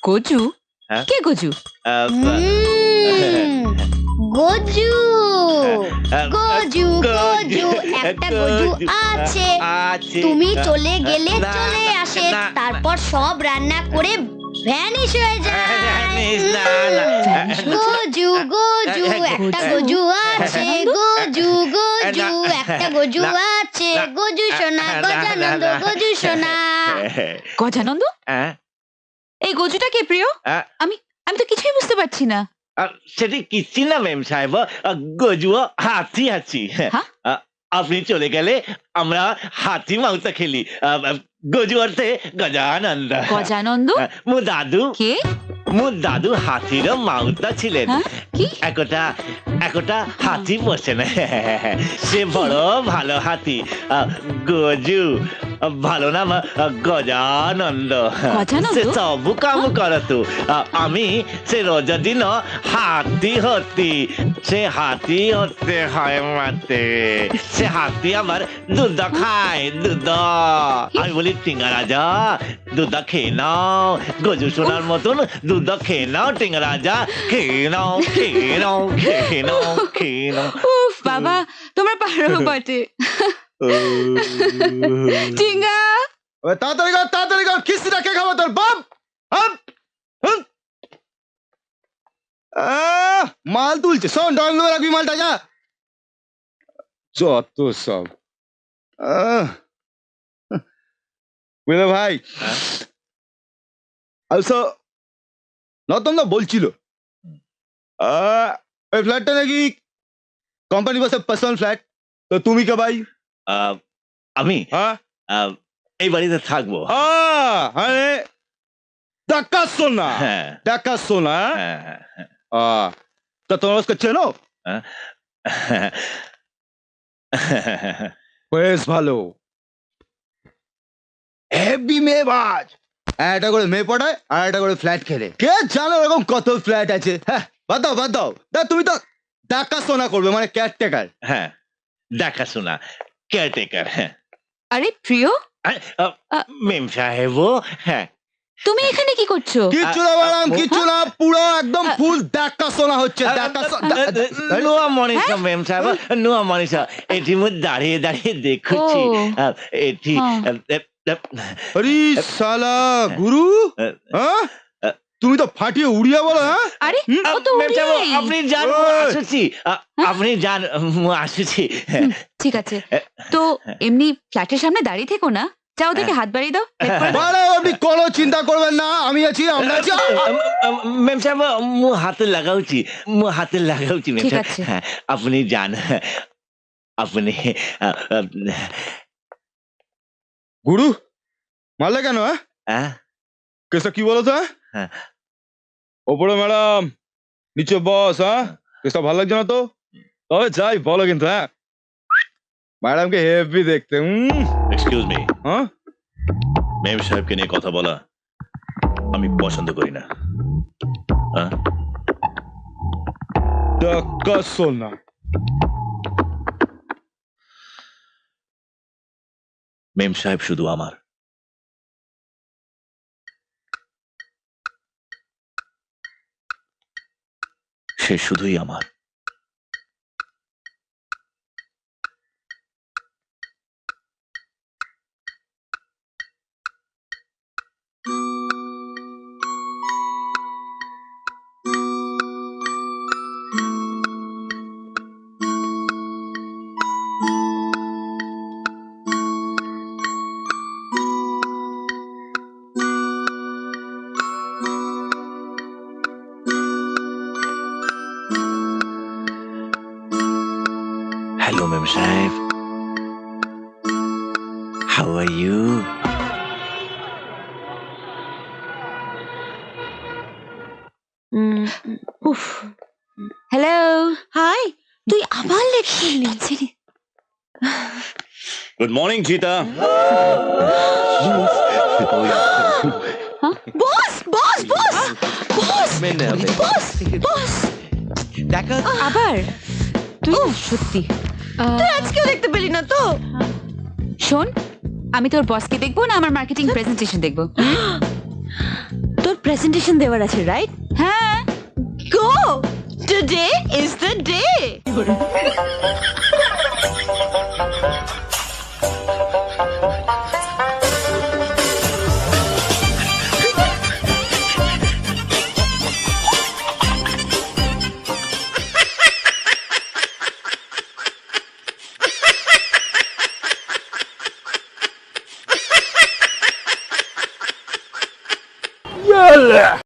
গজু? কে গজু? গজু গজু গজু একটা গজু আছে, তুমি চলে গেলে চলে আসে, তারপর সব রান্না করে ভ্যানিশ হয়ে যায়। গজু গজু একটা গজু আছে, গজু গজু একটা গজু আছে, গজু সোনা গজানন্দ গজু সোনা। গজানন্দ? এই গজুটা কে প্রিয়? আমি আমি তো কিছুই বুঝতে পারছি না। সেটি কিচ্ছি না ম্যাম সাহেব, গজুয়া হাতি আছি। আপনি চলে গেলে আমরা হাতি মাংস খেলি। গজু অর্থে গজানন্দ। গজানন্দ? মো দাদু কে? মো দাদু হাতির মাউতা ছিলেন। কি? একটা হাতি পোষেন, সে বড় ভালো হাতি। গজু ভালো নাম গজানন্দ। সে সবু কাম করতু, আমি সে রোজ দিন হাতি হতি। সে হাতি হতে হয় মাতে। সে হাতি আমার দুধ খায়, দুধ। আমি বলি টিঙ্গা রাজা দুধ খেয়ে নাও, গজু সোনার মতন দুধ খেয়ে নাও টিঙ্গা রাজা, খেয়ে নাও খেয়ে নাও খেয়ে নাও খেয়ে নাও। উফ বাবা, তোমরা পারো বটে। টিঙ্গা তাড়াতাড়ি কর, খিস্তিটা কে খাবো তোর বাপ? মাল তুলছে, শোন ড্রয়িং রুমে রাখবি মালটা, যা। যত সব বুঝলে ভাই। আলসো নতম না বলছিল এই ফ্ল্যাটটা নাকি কোম্পানি বাসে পার্সোনাল ফ্ল্যাট, তো তুমি কে ভাই? আমি এই বাড়িতে থাকবো। আরে দেখাশোনা দেখাশোনা। তো তোমরা उसको চেনো? বেশ ভালো, হেভি মেয়েবাজ। একটা করে মেয়ে পড়ায় আর একটা করে ফ্ল্যাট খেলে। কে জানো এরকম কত ফ্ল্যাট আছে। হ্যাঁ বাদ দাও তুমি তো দেখাশোনা করবে, মানে কেয়ারটেকার। হ্যাঁ দেখাশোনা, কেয়ারটেকার। হ্যাঁ। আরে প্রিয়, মেম সাহেব, হ্যাঁ তুমি এখানে কি করছো? কিচ্ছু না ম্যাডাম, কিচ্ছু না, পুরো একদম ফুল দেখাশোনা হচ্ছে। নোয়া মনীষা মেম সাহেব, নোয়া মনীষা। এটি মু দাঁড়িয়ে দাঁড়িয়ে দেখছি। এটি আরে শালা গুরু, তুমি তো ফাটিয়ে উড়িয়া বলো। আরে আপনি যান, আসুছি। আপনি যান, আসুছি। ঠিক আছে, তো এমনি ফ্ল্যাটের সামনে দাঁড়িয়ে থেকো না, যাও দেখে হাত বাড়িয়ে দাও। আপনি কোনো চিন্তা করবেন না, আমি আছি, আমরা আছি। ম্যাম সাহেব মু হাতে লাগাউছি, ঠিক আছে। আপনি যান, আপনি। গুরু মারলে কেন? কেসটা কি বলো তো? ওপরে ম্যাডাম, নিচে বস। কেসটা ভালো লাগছে না তো? তবে যাই বলো কিন্তু। ম্যাডামকে হেভি দেখতে। এক্সকিউজ মি, মেম সাহেবকে নিয়ে কথা বলা আমি পছন্দ করি না। দেখাশোনা। মেম সাহেব শুধু আমার। সে শুধুই আমার। Hello, Mem Saib. How are you? Hello, hi, তুই আবার লেট করলি। Good morning, Cheetah. বস বস বস বস বস, দেখা আবার। তুই সত্যি, তুই আজকেও দেখতে পেলি না তো? শোন, আমি তোর বসকে দেখবো না আমার মার্কেটিং প্রেজেন্টেশন দেখবো? তো তোর প্রেজেন্টেশন দেওয়ার আছে রাইট হ্যাঁ গো টুডে ইজ দ্য ডে